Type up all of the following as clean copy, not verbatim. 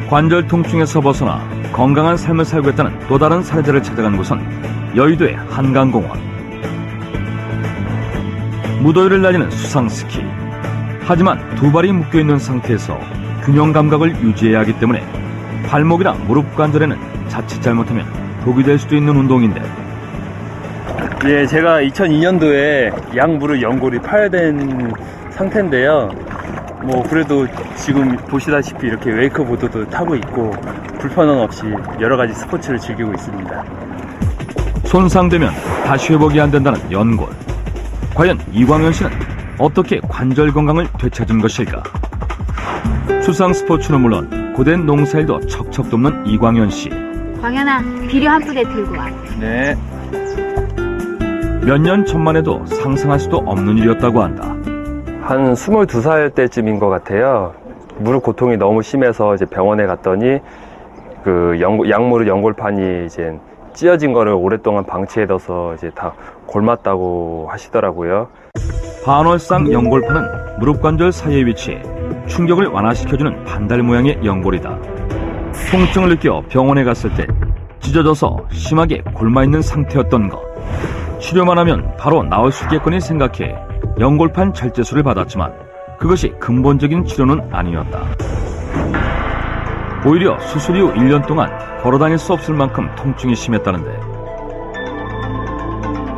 관절 통증에서 벗어나 건강한 삶을 살고 있다는 또 다른 사례자를 찾아간 곳은 여의도의 한강공원. 무더위를 날리는 수상스키. 하지만 두 발이 묶여있는 상태에서 균형 감각을 유지해야 하기 때문에 발목이나 무릎 관절에는 자칫 잘못하면 독이 될 수도 있는 운동인데, 예, 제가 2002년도에 양무릎 연골이 파열된 상태인데요. 그래도 지금 보시다시피 이렇게 웨이크보드도 타고 있고 불편함 없이 여러 가지 스포츠를 즐기고 있습니다. 손상되면 다시 회복이 안 된다는 연골. 과연 이광현 씨는 어떻게 관절 건강을 되찾은 것일까? 수상 스포츠는 물론 고된 농사일도 척척 돕는 이광현 씨. 광현아, 비료 한 부대 들고 와. 네. 몇 년 전만 해도 상상할 수도 없는 일이었다고 한다. 한 22살 때쯤인 것 같아요. 무릎 고통이 너무 심해서 이제 병원에 갔더니 양무릎 연골판이 이제 찢어진 거를 오랫동안 방치해둬서 이제 다 골맞다고 하시더라고요. 반월상 연골판은 무릎 관절 사이에 위치해 충격을 완화시켜주는 반달 모양의 연골이다. 통증을 느껴 병원에 갔을 때 찢어져서 심하게 골마있는 상태였던 것. 치료만 하면 바로 나을 수 있겠거니 생각해 연골판 절제술을 받았지만 그것이 근본적인 치료는 아니었다. 오히려 수술 이후 1년 동안 걸어다닐 수 없을 만큼 통증이 심했다는데,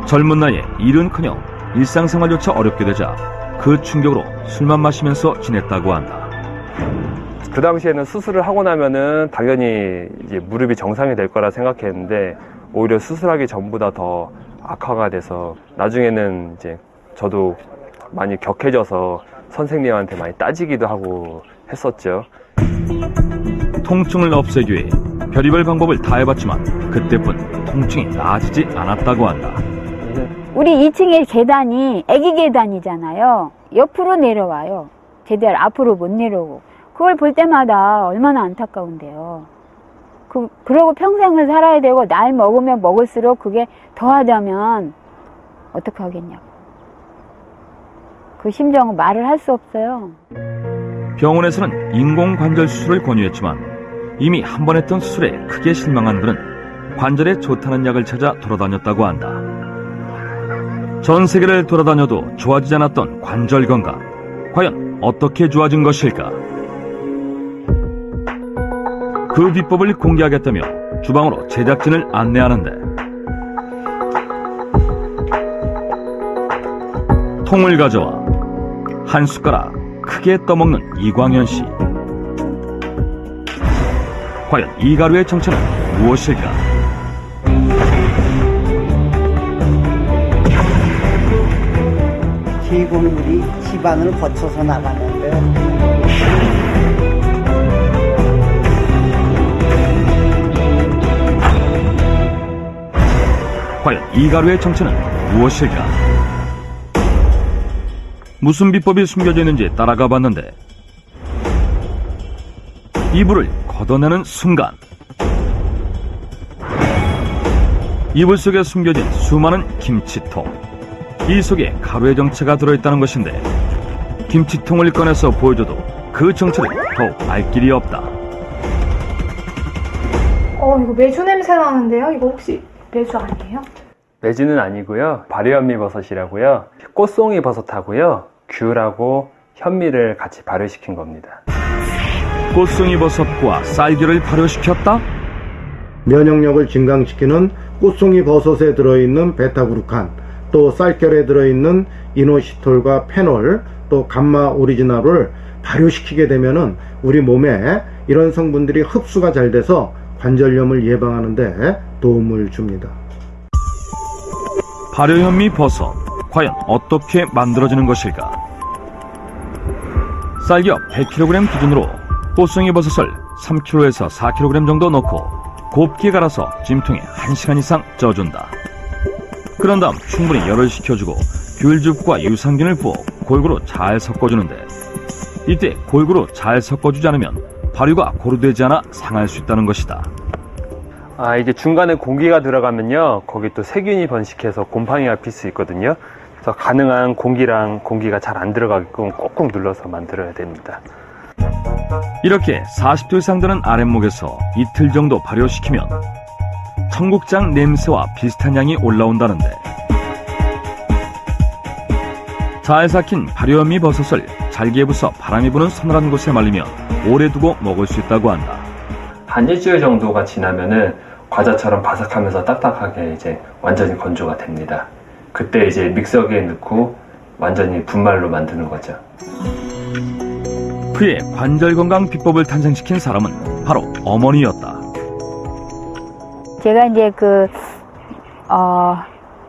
젊은 나이에 일은커녕 일상생활조차 어렵게 되자 그 충격으로 술만 마시면서 지냈다고 한다. 그 당시에는 수술을 하고 나면은 당연히 이제 무릎이 정상이 될 거라 생각했는데 오히려 수술하기 전보다 더 악화가 돼서 나중에는 이제 저도 많이 격해져서 선생님한테 많이 따지기도 하고 했었죠. 통증을 없애기 위해 별의별 방법을 다 해봤지만 그때뿐 통증이 나아지지 않았다고 한다. 우리 2층에 계단이 애기 계단이잖아요. 옆으로 내려와요. 제대로 앞으로 못 내려오고. 그걸 볼 때마다 얼마나 안타까운데요. 그러고 평생을 살아야 되고 나이 먹으면 먹을수록 그게 더하다면 어떻게 하겠냐고. 그 심정은 말을 할 수 없어요. 병원에서는 인공관절 수술을 권유했지만 이미 한 번 했던 수술에 크게 실망한 그는 관절에 좋다는 약을 찾아 돌아다녔다고 한다. 전 세계를 돌아다녀도 좋아지지 않았던 관절 건강. 과연 어떻게 좋아진 것일까? 그 비법을 공개하겠다며 주방으로 제작진을 안내하는데, 통을 가져와 한 숟가락 크게 떠먹는 이광현 씨. 과연 이 가루의 정체는 무엇일까? 제공물이 집안을 거쳐서 나가는데 과연 이 가루의 정체는 무엇일까? 무슨 비법이 숨겨져 있는지 따라가 봤는데, 이불을 걷어내는 순간 이불 속에 숨겨진 수많은 김치통. 이 속에 가루의 정체가 들어있다는 것인데 김치통을 꺼내서 보여줘도 그 정체를 더욱 알 길이 없다. 이거 매주 냄새 나는데요? 이거 혹시 매주 아니에요? 매주는 아니고요. 발효현미버섯이라고요. 꽃송이 버섯하고요. 귤하고 현미를 같이 발효시킨 겁니다. 꽃송이 버섯과 쌀귤을 발효시켰다? 면역력을 증강시키는 꽃송이 버섯에 들어있는 베타그루칸, 또 쌀결에 들어있는 이노시톨과 페놀, 또 감마 오리지널을 발효시키게 되면은 우리 몸에 이런 성분들이 흡수가 잘 돼서 관절염을 예방하는 데 도움을 줍니다. 발효현미 버섯, 과연 어떻게 만들어지는 것일까? 쌀겨 100kg 기준으로 꽃송이 버섯을 3kg에서 4kg 정도 넣고 곱게 갈아서 찜통에 1시간 이상 쪄준다. 그런 다음 충분히 열을 식혀주고 귤즙과 유산균을 부어 골고루 잘 섞어주는데, 이때 골고루 잘 섞어주지 않으면 발효가 고루되지 않아 상할 수 있다는 것이다. 이게 중간에 공기가 들어가면요, 거기 또 세균이 번식해서 곰팡이가 필 수 있거든요. 그래서 가능한 공기가 잘 안 들어가게끔 꾹꾹 눌러서 만들어야 됩니다. 이렇게 40도 이상 되는 아랫목에서 이틀 정도 발효시키면 청국장 냄새와 비슷한 향이 올라온다는데, 잘 삭힌 발효현미 버섯을 잘게 부숴 바람이 부는 서늘한 곳에 말리면 오래 두고 먹을 수 있다고 한다. 한 일주일 정도가 지나면은 과자처럼 바삭하면서 딱딱하게 이제 완전히 건조가 됩니다. 그때 이제 믹서기에 넣고 완전히 분말로 만드는 거죠. 그의 관절 건강 비법을 탄생시킨 사람은 바로 어머니였다. 제가 이제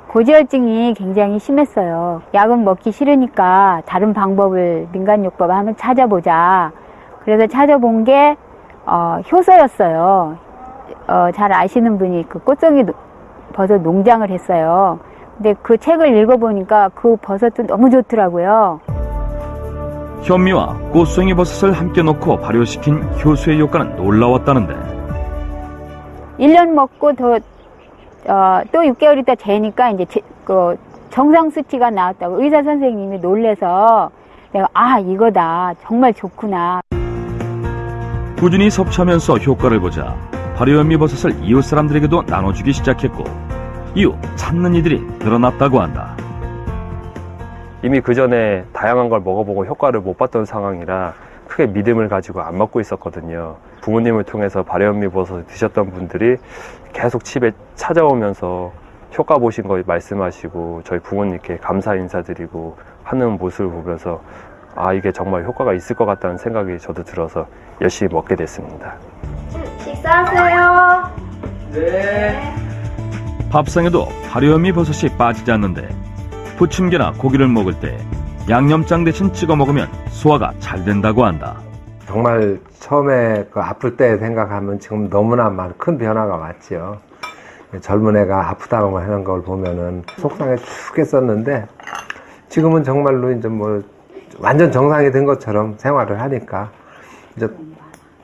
고지혈증이 굉장히 심했어요. 약은 먹기 싫으니까 다른 방법을, 민간요법을 한번 찾아보자. 그래서 찾아본 게 효소였어요. 잘 아시는 분이 그 꽃송이 버섯 농장을 했어요. 근데 그 책을 읽어보니까 그 버섯도 너무 좋더라고요. 현미와 꽃송이 버섯을 함께 넣고 발효시킨 효소의 효과는 놀라웠다는데, 1년 먹고 또 6개월 있다 재니까 이제 그 정상 수치가 나왔다고 의사 선생님이 놀래서 내가 이거다, 정말 좋구나. 꾸준히 섭취하면서 효과를 보자 발효현미 버섯을 이웃 사람들에게도 나눠주기 시작했고, 이후 찾는 이들이 늘어났다고 한다. 이미 그 전에 다양한 걸 먹어보고 효과를 못 봤던 상황이라 크게 믿음을 가지고 안 먹고 있었거든요. 부모님을 통해서 발효현미 버섯을 드셨던 분들이 계속 집에 찾아오면서 효과 보신 거 말씀하시고 저희 부모님께 감사 인사드리고 하는 모습을 보면서 이게 정말 효과가 있을 것 같다는 생각이 저도 들어서 열심히 먹게 됐습니다. 식사하세요. 네. 밥상에도 발효현미 버섯이 빠지지 않는데, 부침개나 고기를 먹을 때 양념장 대신 찍어 먹으면 소화가 잘 된다고 한다. 정말 처음에 아플 때 생각하면 지금 너무나 큰 변화가 왔죠. 젊은 애가 아프다고 하는 걸 보면은 속상해 죽겠었는데, 지금은 정말로 이제 완전 정상이 된 것처럼 생활을 하니까 이제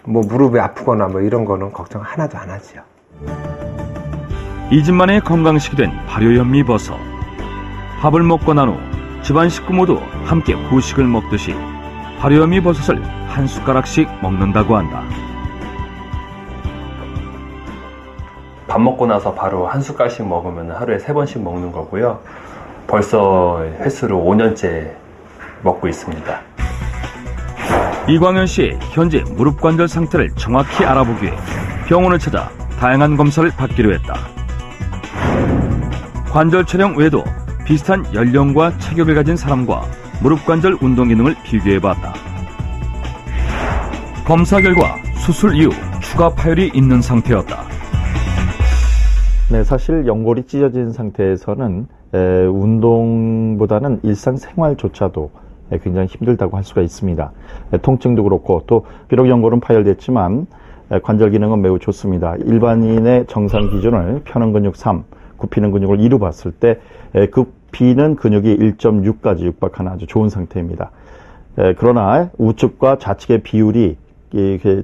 무릎이 아프거나 이런 거는 걱정 하나도 안 하죠. 이 집만의 건강식이 된 발효현미 버섯. 밥을 먹고 난 후 집안 식구 모두 함께 후식을 먹듯이 발효현미 버섯을 한 숟가락씩 먹는다고 한다. 밥 먹고 나서 바로 한 숟갈씩 먹으면 하루에 3번씩 먹는 거고요. 벌써 횟수로 5년째 먹고 있습니다. 이광현 씨, 현재 무릎 관절 상태를 정확히 알아보기 위해 병원을 찾아 다양한 검사를 받기로 했다. 관절 촬영 외에도 비슷한 연령과 체격을 가진 사람과 무릎 관절 운동 기능을 비교해봤다. 검사 결과 수술 이후 추가 파열이 있는 상태였다. 네, 사실 연골이 찢어진 상태에서는 운동보다는 일상생활조차도 굉장히 힘들다고 할 수가 있습니다. 통증도 그렇고, 또 비록 연골은 파열됐지만 관절 기능은 매우 좋습니다. 일반인의 정상 기준을 펴는 근육 3, 굽히는 근육을 2로 봤을 때 굽히는 근육이 1.6까지 육박하는 아주 좋은 상태입니다. 그러나 우측과 좌측의 비율이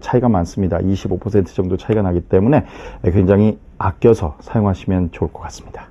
차이가 많습니다. 25% 정도 차이가 나기 때문에 굉장히 아껴서 사용하시면 좋을 것 같습니다.